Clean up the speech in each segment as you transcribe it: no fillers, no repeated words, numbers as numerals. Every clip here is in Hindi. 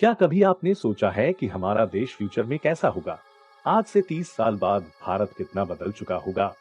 क्या कभी आपने सोचा है कि हमारा देश फ्यूचर में कैसा होगा? आज से 30 साल बाद भारत कितना बदल चुका होगा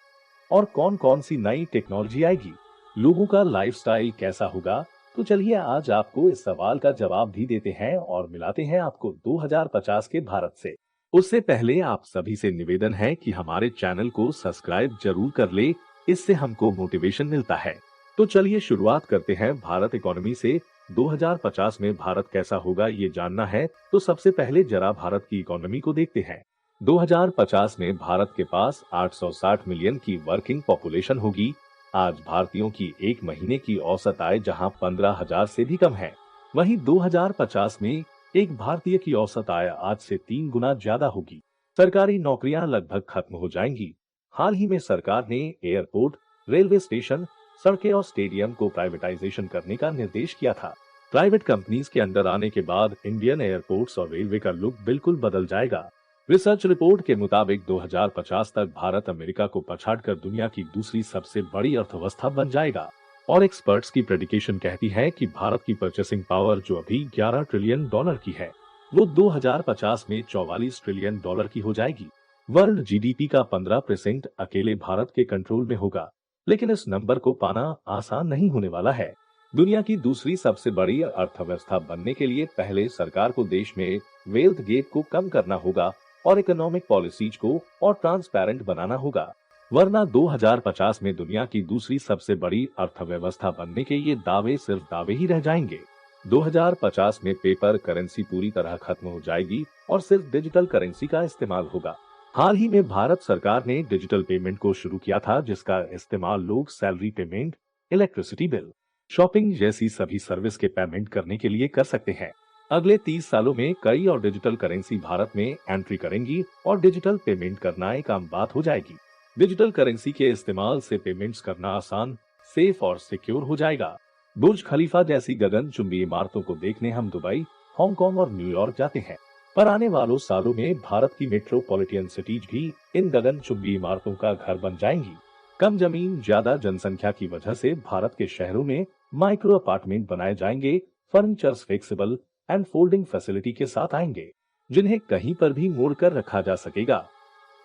और कौन-कौन सी नई टेक्नोलॉजी आएगी? लोगों का लाइफस्टाइल कैसा होगा? तो चलिए आज आपको इस सवाल का जवाब भी देते हैं और मिलाते हैं आपको 2050 के भारत से। उससे पहले आप सभी से निवेदन है कि हमारे चैनल को सब्सक्राइब जरूर कर ले, इससे हमको मोटिवेशन मिलता है। तो चलिए शुरुआत करते हैं भारत इकोनॉमी से। 2050 में भारत कैसा होगा ये जानना है तो सबसे पहले जरा भारत की इकोनॉमी को देखते हैं। 2050 में भारत के पास 860 मिलियन की वर्किंग पॉपुलेशन होगी। आज भारतीयों की एक महीने की औसत आय जहां 15,000 से भी कम है, वहीं 2050 में एक भारतीय की औसत आय आज से 3 गुना ज्यादा होगी। सरकारी नौकरियां लगभग खत्म हो जाएंगी। हाल ही में सरकार ने एयरपोर्ट, रेलवे स्टेशन, सड़कें और स्टेडियम को प्राइवेटाइजेशन करने का निर्देश किया था। प्राइवेट कंपनीज के अंदर आने के बाद इंडियन एयरपोर्ट्स और रेलवे का लुक बिल्कुल बदल जाएगा। रिसर्च रिपोर्ट के मुताबिक 2050 तक भारत अमेरिका को पछाड़कर दुनिया की दूसरी सबसे बड़ी अर्थव्यवस्था बन जाएगा। और एक्सपर्ट्स की प्रेडिक्शन कहती है कि भारत की परचेसिंग पावर जो अभी 11 ट्रिलियन डॉलर की है, वो 2050 में 44 ट्रिलियन डॉलर की हो जाएगी। वर्ल्ड जीडीपी का 15% अकेले भारत के कंट्रोल में होगा, लेकिन इस नंबर को पाना आसान नहीं होने वाला है। दुनिया की दूसरी सबसे बड़ी अर्थव्यवस्था बनने के लिए पहले सरकार को देश में वेल्थ गैप को कम करना होगा और इकोनॉमिक पॉलिसीज को और ट्रांसपेरेंट बनाना होगा, वरना 2050 में दुनिया की दूसरी सबसे बड़ी अर्थव्यवस्था बनने के ये दावे सिर्फ दावे ही रह जाएंगे। 2050 में पेपर करेंसी पूरी तरह खत्म हो जाएगी और सिर्फ डिजिटल करेंसी का इस्तेमाल होगा। हाल ही में भारत सरकार ने डिजिटल पेमेंट को शुरू किया था, जिसका इस्तेमाल लोग salary payment, electricity bill, shopping जैसी सभी सर्विस के पेमेंट करने के लिए कर सकते हैं। अगले 30 सालों में कई और डिजिटल करेंसी भारत में एंट्री करेंगी और डिजिटल पेमेंट करना एक आम बात हो जाएगी। डिजिटल करेंसी के इस्तेमाल से पेमेंट्स करना आसान, सेफ और सिक्योर हो जाएगा। बुर्ज खलीफा जैसी गगनचुंबी इमारतों को देखने हम दुबई, हांगकांग और न्यूयॉर्क जाते हैं, पर आने वालों सालों में भारत की मेट्रोपॉलिटन सिटीज भी इन गगनचुंबी इमारतों का घर बन जाएंगी। कम जमीन ज्यादा जनसंख्या की वजह से भारत के शहरों में माइक्रो अपार्टमेंट बनाए जाएंगे। Furnitures flexible and folding facility के साथ आएंगे, जिन्हें कहीं पर भी मोड़ कर रखा जा सकेगा।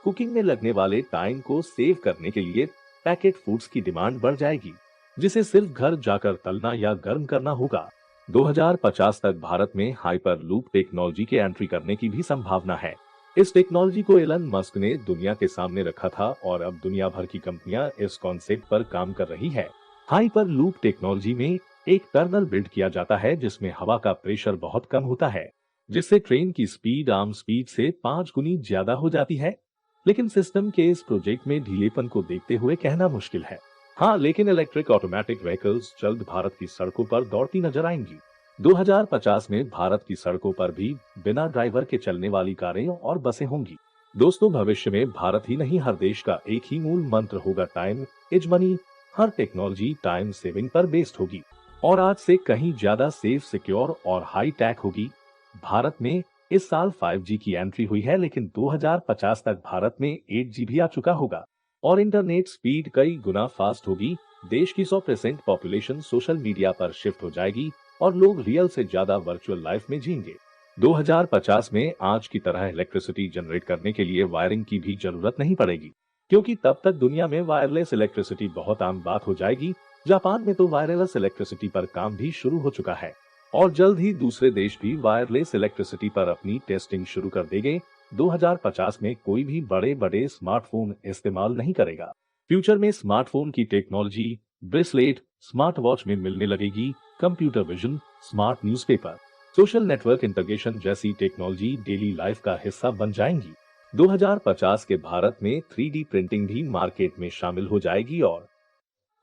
कुकिंग में लगने वाले टाइम को सेव करने के लिए पैकेट फूड्स की डिमांड बढ़ जाएगी, जिसे सिर्फ घर जाकर तलना या गर्म करना होगा। 2050 तक भारत में हाइपर लूप टेक्नोलॉजी के एंट्री करने की भी संभावना है। इस टेक्नोलॉजी को एलन मस्क ने दुनिया के सामने रखा था और अब दुनिया भर की कंपनियां इस कॉन्सेप्ट पर काम कर रही है। हाइपर लूप टेक्नोलॉजी में एक टनल बिल्ड किया जाता है जिसमें हवा का प्रेशर बहुत कम होता है, जिससे ट्रेन की स्पीड आम स्पीड से 5 गुनी ज्यादा हो जाती है। लेकिन सिस्टम के इस प्रोजेक्ट में ढीलेपन को देखते हुए कहना मुश्किल है। हाँ, लेकिन इलेक्ट्रिक ऑटोमेटिक व्हीकल्स जल्द भारत की सड़कों पर दौड़ती नजर आएंगी। 2050 में भारत की सड़कों पर भी बिना ड्राइवर के चलने वाली कारें और बसें होंगी। दोस्तों, भविष्य में भारत ही नहीं हर देश का एक ही मूल मंत्र होगा, time is money. Her technology time saving पर बेस्ड होगी और आज से कहीं ज्यादा सेफ, सिक्योर और हाई टेक होगी। भारत में इस साल 5G की एंट्री हुई है, लेकिन 2050 तक भारत में 8G भी आ चुका होगा और इंटरनेट स्पीड कई गुना फास्ट होगी। देश की 100% पॉपुलेशन सोशल मीडिया पर शिफ्ट हो जाएगी और लोग रियल से ज्यादा वर्चुअल लाइफ में जिएंगे। 2050 में आज की तरह इलेक्ट्रिसिटी जनरेट करने के लिए वायरिंग की भी जरूरत नहीं पड़ेगी, क्योंकि तब तक दुनिया में वायरलेस इलेक्ट्रिसिटी बहुत आम बात हो जाएगी। जापान में तो वायरलेस इलेक्ट्रिसिटी पर काम भी शुरू हो चुका है और जल्द ही दूसरे देश भी वायरलेस इलेक्ट्रिसिटी पर अपनी टेस्टिंग शुरू कर देंगे। 2050 में कोई भी बड़े बड़े स्मार्टफोन इस्तेमाल नहीं करेगा। फ्यूचर में स्मार्टफोन की टेक्नोलॉजी ब्रेसलेट, स्मार्ट वॉच में मिलने लगेगी। Computer vision, smart newspaper, social network integration जैसी टेक्नोलॉजी डेली लाइफ का हिस्सा बन जाएंगी। 2050 के भारत में 3D प्रिंटिंग भी मार्केट में शामिल हो जाएगी और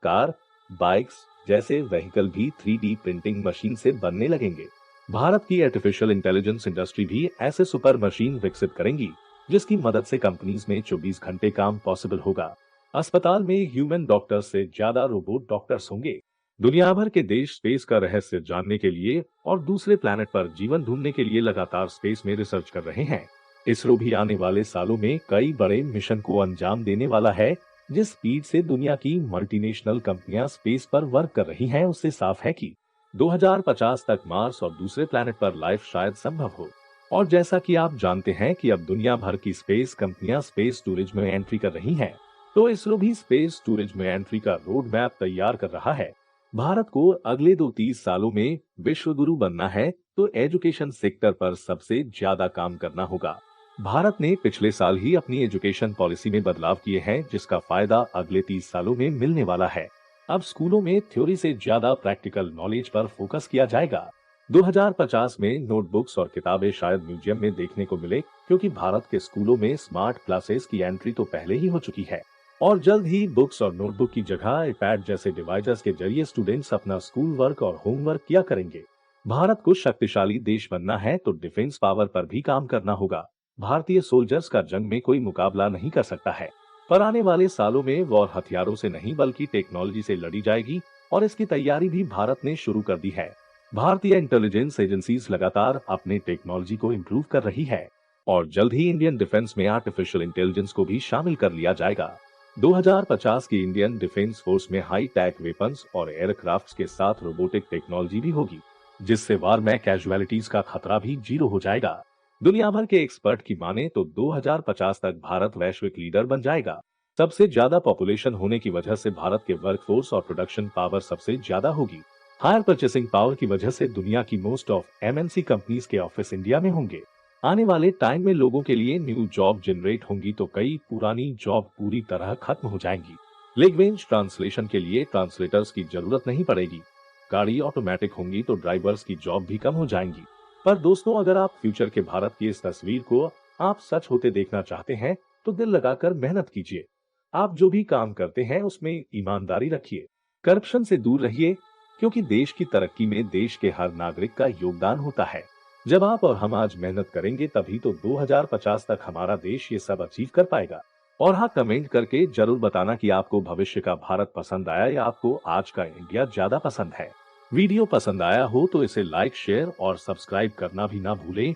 कार, बाइक्स जैसे व्हीकल भी 3D प्रिंटिंग मशीन से बनने लगेंगे। भारत की आर्टिफिशियल इंटेलिजेंस इंडस्ट्री भी ऐसे सुपर मशीन विकसित करेंगी, जिसकी मदद से कंपनीज में 24 घंटे काम पॉसिबल होगा। अस्पताल में ह्यूमन डॉक्टर्स से ज्यादा रोबोट डॉक्टर्स होंगे। दुनिया भर के देश स्पेस का रहस्य जानने के लिए और दूसरे प्लैनेट पर जीवन ढूंढने के लिए लगातार स्पेस में रिसर्च कर रहे हैं। इसरो भी आने वाले सालों में कई बड़े मिशन को अंजाम देने वाला है। जिस स्पीड से दुनिया की मल्टीनेशनल कंपनियां स्पेस पर वर्क कर रही हैं, उससे साफ है कि 2050 तक मार्स और दूसरे प्लैनेट पर लाइफ शायद संभव हो। और जैसा कि आप जानते हैं कि अब दुनिया भर की स्पेस कंपनियां स्पेस टूरिज्म में एंट्री कर रही हैं, तो इसरो भी स्पेस टूरिज्म में एंट्री का रोड मैप तैयार कर रहा है। भारत को अगले 2-30 सालों में विश्व गुरु बनना है, तो एजुकेशन सेक्टर पर सबसे ज्यादा काम करना होगा। भारत ने पिछले साल ही अपनी एजुकेशन पॉलिसी में बदलाव किए हैं, जिसका फायदा अगले 30 सालों में मिलने वाला है। अब स्कूलों में थ्योरी से ज्यादा प्रैक्टिकल नॉलेज पर फोकस किया जाएगा। 2050 में नोटबुक्स और किताबें शायद म्यूजियम में देखने को मिले, क्योंकि भारत के स्कूलों में स्मार्ट क्लासेस की एंट्री तो पहले ही हो चुकी है। और जल्द ही बुक्स और नोटबुक की जगह आईपैड जैसे डिवाइसेस के जरिए स्टूडेंट्स अपना स्कूल वर्क और होमवर्क किया करेंगे। भारत को शक्तिशाली देश बनना है, तो डिफेंस पावर पर भी काम करना होगा। भारतीय सोल्जर्स का जंग में कोई मुकाबला नहीं कर सकता है, पर आने वाले सालों में वॉर हथियारों से नहीं बल्कि टेक्नोलॉजी से लड़ी जाएगी, और इसकी तैयारी भी भारत ने शुरू कर दी है। भारतीय इंटेलिजेंस एजेंसीज लगातार अपने टेक्नोलॉजी को इम्प्रूव कर रही है, और जल्द ही इंडियन डिफेंस में आर्टिफिशियल इंटेलिजेंस को भी शामिल कर लिया जाएगा। 2050 की इंडियन डिफेंस फोर्स में हाई टेक वेपन्स और एयरक्राफ्ट्स के साथ रोबोटिक टेक्नोलॉजी भी होगी, जिससे वार में कैजुअलिटीज का खतरा भी जीरो हो जाएगा। दुनिया भर के एक्सपर्ट की माने तो 2050 तक भारत वैश्विक लीडर बन जाएगा। सबसे ज्यादा पॉपुलेशन होने की वजह से भारत के वर्कफोर्स और प्रोडक्शन पावर सबसे ज्यादा होगी। हायर परचेसिंग पावर की वजह से दुनिया की मोस्ट ऑफ एमएनसी कंपनीज के ऑफिस इंडिया में होंगे। आने वाले टाइम में लोगों के लिए न्यू जॉब जनरेट होंगी, तो कई पुरानी जॉब पूरी तरह खत्म हो जाएंगी। लैंग्वेज ट्रांसलेशन के लिए ट्रांसलेटर्स की जरूरत नहीं पड़ेगी। गाड़ी ऑटोमेटिक होंगी, तो ड्राइवर्स की जॉब भी कम हो जाएंगी। पर दोस्तों, अगर आप फ्यूचर के भारत की इस तस्वीर को आप सच होते देखना चाहते हैं, तो दिल लगाकर मेहनत कीजिए। आप जो भी काम करते हैं उसमें ईमानदारी रखिए, करप्शन से दूर रहिए, क्योंकि देश की तरक्की में देश के हर नागरिक का योगदान होता है। जब आप और हम आज मेहनत करेंगे, तभी तो 2050 तक हमारा देश ये सब अचीव कर पाएगा। और हाँ, कमेंट करके जरूर बताना कि आपको भविष्य का भारत पसंद आया या आपको आज का इंडिया ज्यादा पसंद है। वीडियो पसंद आया हो तो इसे लाइक, शेयर और सब्सक्राइब करना भी ना भूलें,